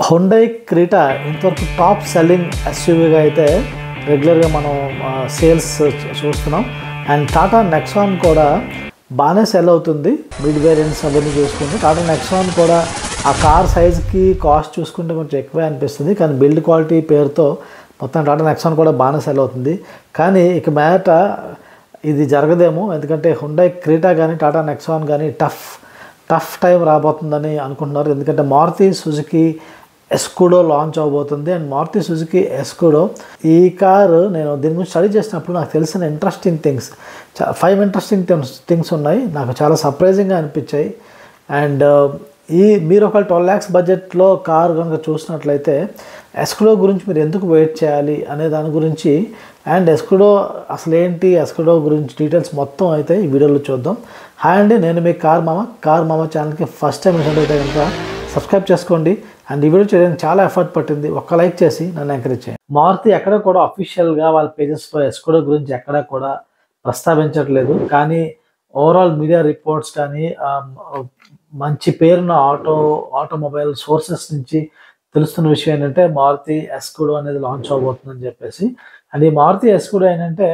Hyundai Creta ఇంతవరకు top selling ఎస్యూవీగా అయితే రెగ్యులర్గా మనం సేల్స్ చూస్తున్నాం. అండ్ టాటా నెక్సాన్ కూడా బాగానే సెల్ అవుతుంది. మిడ్ వేరియంట్స్ అవన్నీ చూసుకుంటే టాటా నెక్సాన్ కూడా ఆ కార్ సైజ్కి కాస్ట్ చూసుకుంటే కొంచెం ఎక్కువే అనిపిస్తుంది, కానీ బిల్డ్ క్వాలిటీ పేరుతో మొత్తం టాటా నెక్సాన్ కూడా బాగానే సెల్ అవుతుంది. కానీ ఇక మీదట ఇది జరగదేమో, ఎందుకంటే హుండై క్రీటా కానీ టాటా నెక్సాన్ కానీ టఫ్ టైం రాబోతుందని అనుకుంటున్నారు. ఎందుకంటే మారుతి సుజుకి ఎస్కూడో లాంచ్ అవబోతుంది. అండ్ మారుతి సుజుకి ఎస్కూడో ఈ కారు నేను దీని గురించి స్టడీ చేసినప్పుడు నాకు తెలిసిన ఇంట్రెస్టింగ్ థింగ్స్ 5 ఇంట్రెస్టింగ్ థింగ్స్ ఉన్నాయి, నాకు చాలా సర్ప్రైజింగ్గా అనిపించాయి. అండ్ మీరు ఒక 12 lakhs బడ్జెట్లో కారు కనుక చూసినట్లయితే ఎస్కూడో గురించి మీరు ఎందుకు వెయిట్ చేయాలి అనే దాని గురించి, అండ్ ఎస్కూడో అసలు ఏంటి, ఎస్కూడో గురించి డీటెయిల్స్ మొత్తం అయితే ఈ వీడియోలో చూద్దాం. హాయ్ అండి, నేను మీ కార్ మామ ఛానల్కి ఫస్ట్ టైం అయితే కనుక సబ్స్క్రైబ్ చేసుకోండి. అండ్ ఈ వీడియో చేయడానికి చాలా ఎఫర్ట్ పట్టింది, ఒక్క లైక్ చేసి నన్ను ఎంకరేజ్ చేయండి. మారుతి ఎక్కడ కూడా అఫీషియల్గా వాళ్ళ పేజెస్లో ఎస్కూడో గురించి ఎక్కడా కూడా ప్రస్తావించట్లేదు, కానీ ఓవరాల్ మీడియా రిపోర్ట్స్ కానీ మంచి పేరున్న ఆటోమొబైల్ సోర్సెస్ నుంచి తెలుస్తున్న విషయం ఏంటంటే మారుతి ఎస్కూడో అనేది లాంచ్ అవబోతుందని చెప్పేసి. అండ్ ఈ మారుతి ఎస్కూడో ఏంటంటే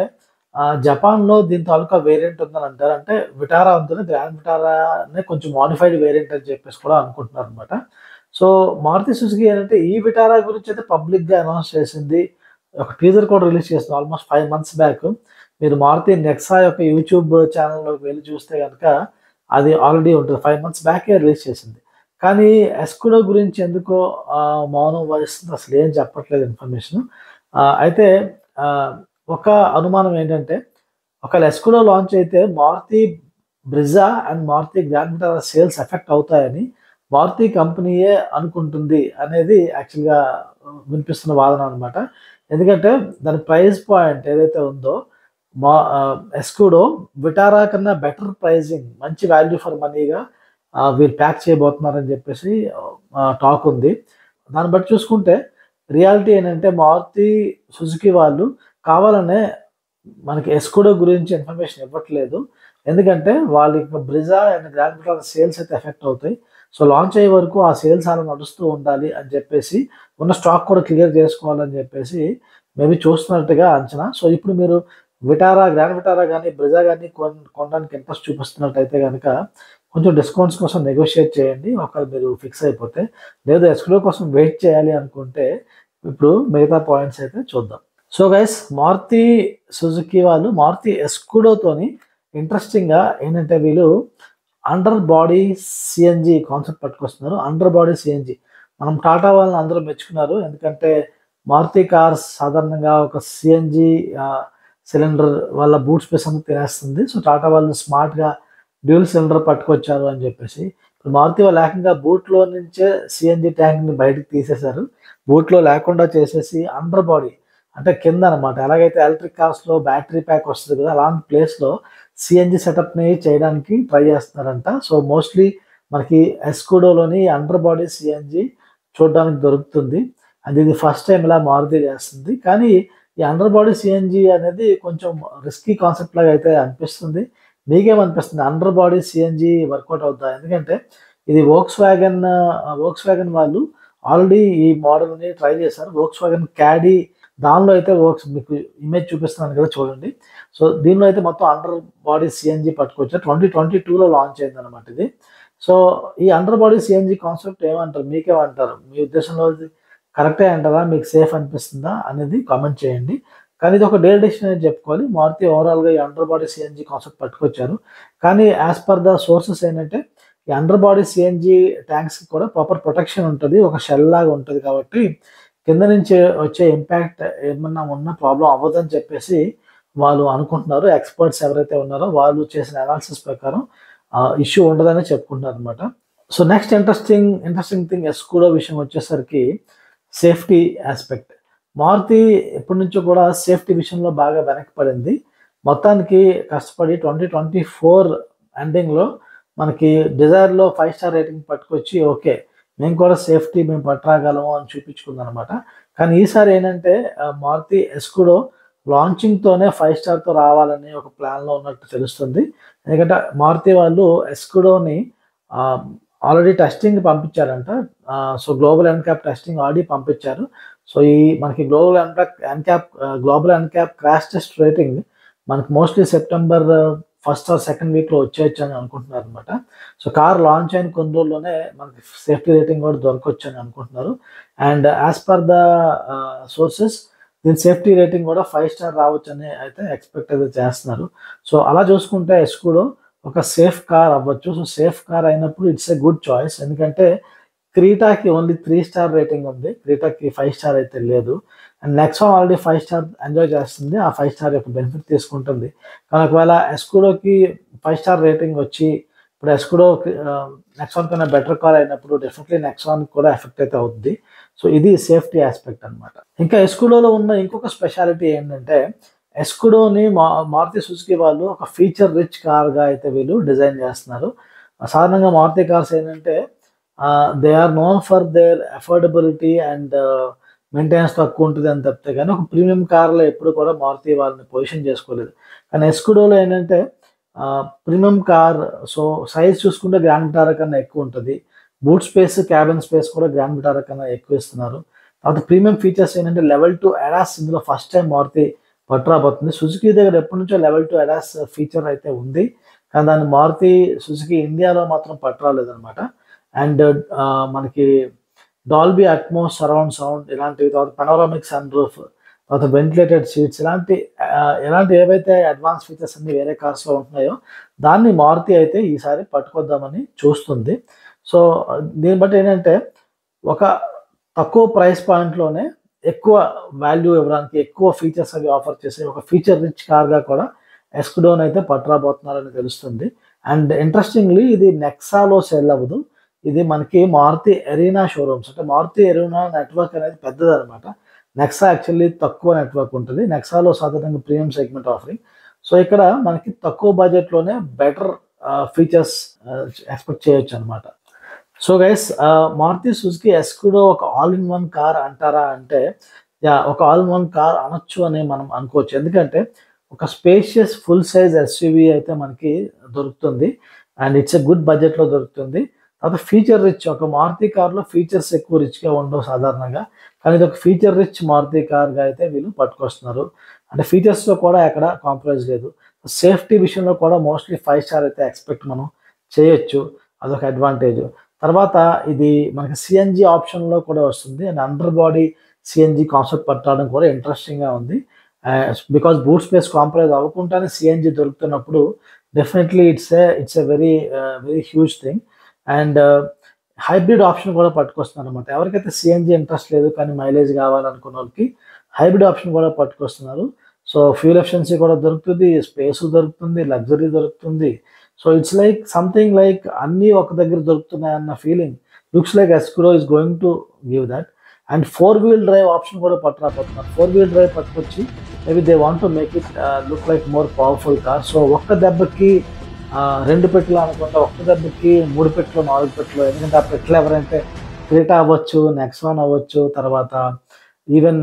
జపాన్లో దీని తాలూకా వేరియంట్ ఉందని అంటారు. అంటే విటారా ఉంటుంది, గ్రాండ్ విటారానే కొంచెం మాడిఫైడ్ వేరియంట్ అని చెప్పేసి కూడా అనుకుంటున్నారు అనమాట. సో మారుతి సుజుకి ఏంటంటే ఈ విటారా గురించి అయితే పబ్లిక్గా అనౌన్స్ చేసింది, ఒక టీజర్ కూడా రిలీజ్ చేస్తుంది ఆల్మోస్ట్ 5 months బ్యాక్. మీరు మారుతి నెక్సా యొక్క యూట్యూబ్ ఛానల్లోకి వెళ్ళి చూస్తే కనుక అది ఆల్రెడీ ఉంటుంది, 5 months బ్యాకే రిలీజ్ చేసింది. కానీ ఎస్కూడో గురించి ఎందుకో మౌనం వహిస్తుంది, అసలు ఏం చెప్పట్లేదు ఇన్ఫర్మేషన్. అయితే ఒక అనుమానం ఏంటంటే ఒకవేళ ఎస్కూడో లాంచ్ అయితే Maruti Brezza and Maruti Grand Vitara sales effect అవుతాయని మారుతి కంపెనీయే అనుకుంటుంది అనేది యాక్చువల్గా వినిపిస్తున్న వాదన అనమాట. ఎందుకంటే దాని ప్రైస్ పాయింట్ ఏదైతే ఉందో ఎస్కూడో విటారా కన్నా బెటర్ ప్రైజింగ్, మంచి వాల్యూ ఫర్ మనీగా వీళ్ళు ప్యాక్ చేయబోతున్నారని చెప్పేసి టాక్ ఉంది. దాన్ని బట్టి చూసుకుంటే రియాలిటీ ఏంటంటే మారుతి సుజుకి వాళ్ళు కావాలనే మనకి ఎస్కూడో గురించి ఇన్ఫర్మేషన్ ఇవ్వట్లేదు, ఎందుకంటే వాళ్ళకి Brezza and grand Vitara sales అయితే ఎఫెక్ట్ అవుతాయి. సో లాంచ్ అయ్యే వరకు ఆ సేల్స్ అలా నడుస్తూ ఉండాలి అని చెప్పేసి, ఉన్న స్టాక్ కూడా క్లియర్ చేసుకోవాలని చెప్పేసి మేబీ చూస్తున్నట్టుగా అంచనా. సో ఇప్పుడు మీరు విటారా, గ్రాండ్ విటారా కానీ బ్రిజా కానీ కొనడానికి ఇంట్రెస్ట్ చూపిస్తున్నట్టయితే కనుక కొంచెం డిస్కౌంట్స్ కోసం నెగోషియేట్ చేయండి ఒకవేళ మీరు ఫిక్స్ అయిపోతే. లేదు ఎస్కూడో కోసం వెయిట్ చేయాలి అనుకుంటే ఇప్పుడు మిగతా పాయింట్స్ అయితే చూద్దాం. సో గైస్, మారుతి సుజుకి వాళ్ళు మారుతి ఎస్కూడోతోని ఇంట్రెస్టింగ్గా ఏంటంటే వీళ్ళు అండర్ బాడీ సిఎన్జి కాన్సెప్ట్ పట్టుకొస్తున్నారు. అండర్ బాడీ సిఎన్జి మనం టాటా వాళ్ళని అందరూ మెచ్చుకున్నారు, ఎందుకంటే మారుతి కార్స్ సాధారణంగా ఒక సిఎన్జి సిలిండర్ వాళ్ళ బూట్ స్పేస్ అంతా తినేస్తుంది. సో టాటా వాళ్ళు స్మార్ట్గా డ్యూల్ సిలిండర్ పట్టుకొచ్చారు అని చెప్పేసి. ఇప్పుడు మారుతి వాళ్ళు ఏకంగా బూట్లో నుంచే సిఎన్జి ట్యాంక్ని బయటకు తీసేశారు, బూట్లో లేకుండా చేసేసి అండర్ బాడీ అంటే కింద అనమాట. ఎలాగైతే ఎలక్ట్రిక్ కార్స్లో బ్యాటరీ ప్యాక్ వస్తుంది కదా, అలాంటి ప్లేస్లో సిఎన్జి సెటప్ని చేయడానికి ట్రై చేస్తున్నారంట. సో మోస్ట్లీ మనకి ఎస్కూడోలోని అండర్ బాడీ సిఎన్జి చూడడానికి దొరుకుతుంది. అది ఇది ఫస్ట్ టైం ఇలా మారుతి చేస్తుంది. కానీ ఈ అండర్ బాడీ సిఎన్జి అనేది కొంచెం రిస్కీ కాన్సెప్ట్ లాగా అయితే అనిపిస్తుంది. మీకేమనిపిస్తుంది, అండర్ బాడీ సిఎన్జి వర్కౌట్ అవుతుందా? ఎందుకంటే ఇది వోక్స్ వ్యాగన్ వాళ్ళు ఆల్రెడీ ఈ మోడల్ని ట్రై చేశారు. వోక్స్ వ్యాగన్ క్యాడీ దానిలో అయితే మీకు ఇమేజ్ చూపిస్తున్నాను కదా చూడండి. సో దీనిలో అయితే మొత్తం అండర్ బాడీ సిఎన్జి పట్టుకొచ్చారు, 2022లో లాంచ్ అయింది అనమాట ఇది. సో ఈ అండర్ బాడీ సిఎన్జి కాన్సెప్ట్ ఏమంటారు, మీకేమంటారు? మీ ఉద్దేశంలో కరెక్టే అంటారా, మీకు సేఫ్ అనిపిస్తుందా అనేది కామెంట్ చేయండి. కానీ ఇది ఒక డేర్ డెసిషన్ అని చెప్పుకోవాలి. మారుతి ఓవరాల్గా ఈ అండర్ బాడీ సిఎన్జి కాన్సెప్ట్ పట్టుకొచ్చారు, కానీ యాజ్ పర్ ద సోర్సెస్ ఏంటంటే ఈ అండర్ బాడీ సిఎన్జి ట్యాంక్స్కి కూడా ప్రాపర్ ప్రొటెక్షన్ ఉంటుంది, ఒక షెల్ లాగా ఉంటుంది, కాబట్టి కింద నుంచి వచ్చే ఇంపాక్ట్ ఏమన్నా ఉన్న ప్రాబ్లం అవ్వదని చెప్పేసి వాళ్ళు అనుకుంటున్నారు. ఎక్స్పర్ట్స్ ఎవరైతే ఉన్నారో వాళ్ళు చేసిన అనాలిసిస్ ప్రకారం ఇష్యూ ఉండదని చెప్పుకుంటున్నారు అనమాట. సో నెక్స్ట్ ఇంట్రెస్టింగ్ థింగ్ ఎస్కూడో విషయం వచ్చేసరికి సేఫ్టీ ఆస్పెక్ట్. మారుతి ఎప్పటి నుంచో కూడా సేఫ్టీ విషయంలో బాగా వెనక్కి మొత్తానికి కష్టపడి 2024 ఎండింగ్లో మనకి డిజైర్లో 5 star రేటింగ్ పట్టుకొచ్చి ఓకే మేము కూడా సేఫ్టీ మేము పట్టరాగలము అని చూపించుకుందాం అనమాట. కానీ ఈసారి ఏంటంటే మారుతి ఎస్కూడో లాంచింగ్తోనే 5 starతో రావాలని ఒక ప్లాన్లో ఉన్నట్టు తెలుస్తుంది. ఎందుకంటే మారుతి వాళ్ళు ఎస్కూడోని ఆల్రెడీ టెస్టింగ్ పంపించారంట. So global NCAP testing already పంపించారు. సో ఈ మనకి global NCAP crash test rating మనకి mostly September first or second వీక్లో వచ్చేయచ్చు అని అనుకుంటున్నారు అనమాట. సో కార్ లాంచ్ అయిన కొన్ని రోజుల్లోనే మనకి సేఫ్టీ రేటింగ్ కూడా దొరకవచ్చు అని అనుకుంటున్నారు. And as per the sources దీని సేఫ్టీ రేటింగ్ కూడా 5 స్టార్ రావచ్చు అని అయితే ఎక్స్పెక్ట్ అయితే చేస్తున్నారు. సో అలా చూసుకుంటే ఎస్కూడో ఒక సేఫ్ కార్ అవ్వచ్చు. సో సేఫ్ కార్ అయినప్పుడు ఇట్స్ ఏ గుడ్ చాయిస్. ఎందుకంటే క్రీటాకి ఓన్లీ 3 స్టార్ రేటింగ్ ఉంది, క్రీటాకి 5 స్టార్ అయితే లేదు. And Nexon already 5 star enjoy చేస్తుంది, ఆ 5 స్టార్ యొక్క బెనిఫిట్ తీసుకుంటుంది. కానీ ఒకవేళ ఎస్కూడోకి 5 స్టార్ రేటింగ్ వచ్చి ఇప్పుడు ఎస్కూడో నెక్సాన్ కన్నా బెటర్ కార్ అయినప్పుడు డెఫినెట్లీ నెక్సాన్ కూడా ఎఫెక్ట్ అయితే అవుతుంది. సో ఇది సేఫ్టీ ఆస్పెక్ట్ అనమాట. ఇంకా ఎస్కూడోలో ఉన్న ఇంకొక స్పెషాలిటీ ఏంటంటే ఎస్కూడోని మారుతి సుజుకి వాళ్ళు ఒక ఫీచర్ రిచ్ కార్గా అయితే వీళ్ళు డిజైన్ చేస్తున్నారు. సాధారణంగా మారుతి కార్స్ ఏంటంటే they are known for their affordability and maintenance తక్కువ ఉంటుంది అని తప్పితే కానీ ఒక ప్రీమియం కార్లో ఎప్పుడు కూడా మారుతి వాళ్ళని పొజిషన్ చేసుకోలేదు. కానీ ఎస్కూడోలో ఏంటంటే ప్రీమియం కార్, సో సైజ్ చూసుకుంటే గ్రాండ్ విటారా కన్నా ఎక్కువ ఉంటుంది. బూట్ స్పేస్, క్యాబిన్ స్పేస్ కూడా గ్రాండ్ విటారా కన్నా ఎక్కువ ఇస్తున్నారు. తర్వాత ప్రీమియం ఫీచర్స్ ఏంటంటే లెవెల్ 2 ADAS ఇందులో ఫస్ట్ టైం మారుతి పట్టురాబోతుంది. సుజుకి దగ్గర ఎప్పటి నుంచో లెవెల్ 2 ADAS ఫీచర్ అయితే ఉంది, కానీ దాన్ని మారుతి సుజుకి ఇండియాలో మాత్రం పట్టురాలేదనమాట. అండ్ మనకి డాల్బీ అట్మోస్ సరౌండ్ సౌండ్ ఇలాంటివి, తర్వాత పనోరామిక్ సన్ రూఫ్, తర్వాత వెంటిలేటెడ్ సీట్స్ ఇలాంటి ఏవైతే అడ్వాన్స్ ఫీచర్స్ అన్ని వేరే కార్స్లో ఉంటున్నాయో దాన్ని మారుతి అయితే ఈసారి పట్టుకొద్దామని చూస్తుంది. సో దీన్ని బట్టి ఏంటంటే ఒక తక్కువ ప్రైస్ పాయింట్లోనే ఎక్కువ వాల్యూ ఇవ్వడానికి, ఎక్కువ ఫీచర్స్ అవి ఆఫర్ చేసే ఒక ఫీచర్ రిచ్ కార్గా కూడా ఎస్కూడోని అయితే పట్టురాబోతున్నారని తెలుస్తుంది. అండ్ ఇంట్రెస్టింగ్లీ ఇది నెక్సాలో సేల్ అవ్వదు, ఇది మనకి మారుతి ఎరీనా షోరూమ్స్, అంటే మారుతి ఎరీనా నెట్వర్క్ అనేది పెద్దదనమాట. నెక్సా యాక్చువల్లీ తక్కువ నెట్వర్క్ ఉంటుంది, నెక్సాలో సాధారణంగా ప్రీమియం సెగ్మెంట్ ఆఫరింగ్. సో ఇక్కడ మనకి తక్కువ బడ్జెట్లోనే బెటర్ ఫీచర్స్ ఎక్స్పెక్ట్ చేయొచ్చు అనమాట. సో గైస్, మారుతి సుజుకి ఎస్కూడో ఒక ఆల్ ఇన్ వన్ కార్ అంటారా అంటే ఒక ఆల్ ఇన్ వన్ కార్ అనొచ్చు అని మనం అనుకోవచ్చు. ఎందుకంటే ఒక స్పేషియస్ ఫుల్ సైజ్ ఎస్యూవీ అయితే మనకి దొరుకుతుంది అండ్ ఇట్స్ ఎ గుడ్ బడ్జెట్లో దొరుకుతుంది. తర్వాత ఫీచర్ రిచ్, ఒక మారుతి కార్లో ఫీచర్స్ ఎక్కువ రిచ్గా ఉండవు సాధారణంగా, కానీ ఇది ఒక ఫీచర్ రిచ్ మారుతి కార్గా అయితే వీళ్ళు పట్టుకొస్తున్నారు. అంటే ఫీచర్స్లో కూడా ఎక్కడ కాంప్రమైజ్ లేదు. సేఫ్టీ విషయంలో కూడా మోస్ట్లీ 5 స్టార్ అయితే ఎక్స్పెక్ట్ మనం చేయొచ్చు, అదొక అడ్వాంటేజ్. తర్వాత ఇది మనకి సిఎన్జి ఆప్షన్లో కూడా వస్తుంది and under body CNG concept పట్టడం కూడా ఇంట్రెస్టింగ్గా ఉంది. బికాస్ బూట్ స్పేస్ కాంప్రమైజ్ అవ్వకుండానే సిఎన్జి దొరుకుతున్నప్పుడు definitely it's a very huge thing. And hybrid option కూడా పట్టుకొస్తున్నారు అనమాట. ఎవరికైతే సిఎన్జి ఇంట్రెస్ట్ లేదు కానీ మైలేజ్ కావాలనుకున్న వాళ్ళకి హైబ్రిడ్ ఆప్షన్ కూడా పట్టుకొస్తున్నారు. సో ఫ్యూల్ ఎఫిషియన్సీ కూడా దొరుకుతుంది, స్పేస్ దొరుకుతుంది, లగ్జరీ దొరుకుతుంది. So it's like something like అన్నీ ఒక దగ్గర దొరుకుతున్నాయి అన్న feeling looks like Escudo is going to give that. And 4-wheel drive option కూడా పట్టురాపోతున్నారు. 4-wheel డ్రైవ్ పట్టుకొచ్చి maybe they want to make it look like more powerful car. So ఒక్క దెబ్బకి 2 పెట్టెలు అనుకుంటా, ఒక్క దెబ్బకి 3 పెట్టెలు 4 పెట్టెలు. ఎందుకంటే ఆ పెట్టెలు ఎవరంటే క్రీటా అవ్వచ్చు, నెక్సాన్ అవ్వచ్చు, తర్వాత ఈవెన్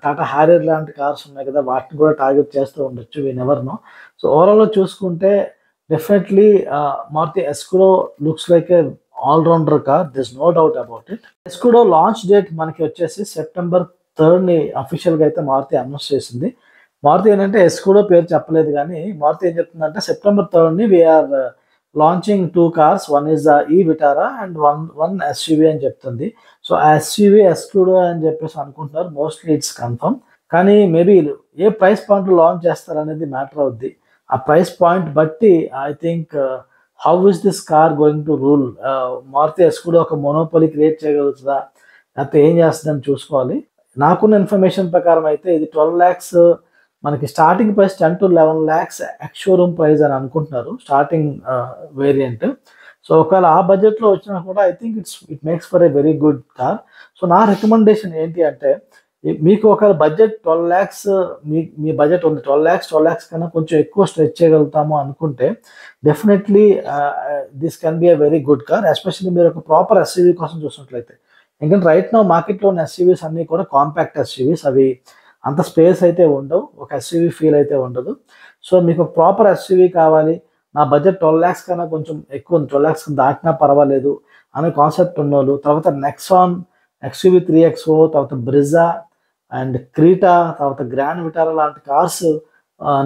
టాటా హ్యారియర్ లాంటి కార్స్ ఉన్నాయి కదా, వాటిని కూడా టార్గెట్ చేస్తూ ఉండొచ్చు, వీ నెవర్ నో. సో ఓవరాల్గా చూసుకుంటే definitely Maruti Escudo looks like a allrounder car, this no doubt about it. Escudo launch date మనకి వచ్చేసి సెప్టెంబర్ 3 అఫీషియల్గా అయితే మారుతి అనౌన్స్ చేసింది. మారుతి ఏంటంటే ఎస్కూడో పేరు చెప్పలేదు, కానీ మారుతి ఏం చెప్తుందంటే September 3 we're launching 2 cars, one is the e Vitara and one SUV అని చెప్తుంది. సో ఎస్యూవీ ఎస్కూడో అని చెప్పేసి అనుకుంటున్నారు, మోస్ట్లీ ఇట్స్ కన్ఫర్మ్. కానీ మేబీ ఏ ప్రైస్ పాయింట్లో లాంచ్ చేస్తారనేది మ్యాటర్ అవుద్ది. ఆ ప్రైస్ పాయింట్ బట్టి I think how is this car going to rule. Maruti Escudo ఒక మొనోపోలీ క్రియేట్ చేయగలుగుతుందా, లేకపోతే ఏం చేస్తుందని చూసుకోవాలి. నాకున్న ఇన్ఫర్మేషన్ ప్రకారం అయితే ఇది 12 lakhs మనకి starting price 10 to 11 lakhs ex showroom price అని అనుకుంటున్నారు స్టార్టింగ్ వేరియంట్. సో ఒకవేళ ఆ బడ్జెట్లో వచ్చినా కూడా I think it makes for a very good car. So నా రికమెండేషన్ ఏంటి అంటే మీకు ఒకవేళ బడ్జెట్ 12 lakhs మీ బడ్జెట్ ఉంది, 12 lakhs కన్నా కొంచెం ఎక్కువ స్ట్రెచ్ చేయగలుగుతాము అనుకుంటే definitely this can be a very good car, especially మీరు ఒక ప్రాపర్ ఎస్యూవీ కోసం చూసినట్లయితే. ఎందుకంటే రైట్ నౌ మార్కెట్లో ఉన్న ఎస్యూవీస్ అన్నీ కూడా కాంపాక్ట్ ఎస్యూవీస్, అవి అంత స్పేస్ అయితే ఉండవు, ఒక ఎస్యూవీ ఫీల్ అయితే ఉండదు. సో మీకు ప్రాపర్ ఎస్యూవీ కావాలి, నా బడ్జెట్ 12 lakhs కన్నా కొంచెం ఎక్కువ ఉంది, 12 lakhs దాటినా పర్వాలేదు అనే కాన్సెప్ట్ ఉన్నోళ్ళు, తర్వాత నెక్సాన్ XUV 3XO, తర్వాత బ్రిజా అండ్ క్రీటా, తర్వాత గ్రాండ్ విటారా లాంటి కార్స్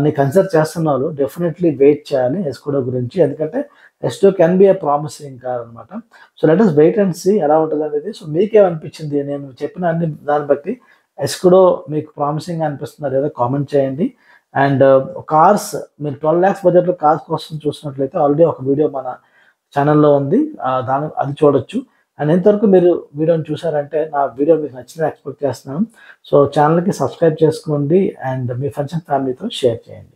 ని కన్సిడర్ చేస్తున్న వాళ్ళు డెఫినెట్లీ వెయిట్ చేయాలి ఎస్కుడో గురించి. ఎందుకంటే Escudo can be a promising car అనమాట. So let us wait and see ఎలా ఉంటుంది అనేది. సో మీకేమనిపించింది నేను చెప్పిన అన్ని దాన్ని బట్టి ఎస్కుడో మీకు ప్రామిసింగ్ అనిపిస్తుందా లేదా కామెంట్ చేయండి. అండ్ కార్స్ మీరు 12 lakhs బడ్జెట్లో కార్స్ కోసం చూసినట్లయితే ఆల్రెడీ ఒక వీడియో మన ఛానల్లో ఉంది, అది చూడొచ్చు. అండ్ ఇంతవరకు మీరు వీడియోని చూసారంటే నా వీడియో మీకు నచ్చిందని ఎక్స్పెక్ట్ చేస్తున్నాను. సో ఛానల్కి సబ్స్క్రైబ్ చేసుకోండి అండ్ మీ ఫ్రెండ్స్ అండ్ ఫ్యామిలీతో షేర్ చేయండి.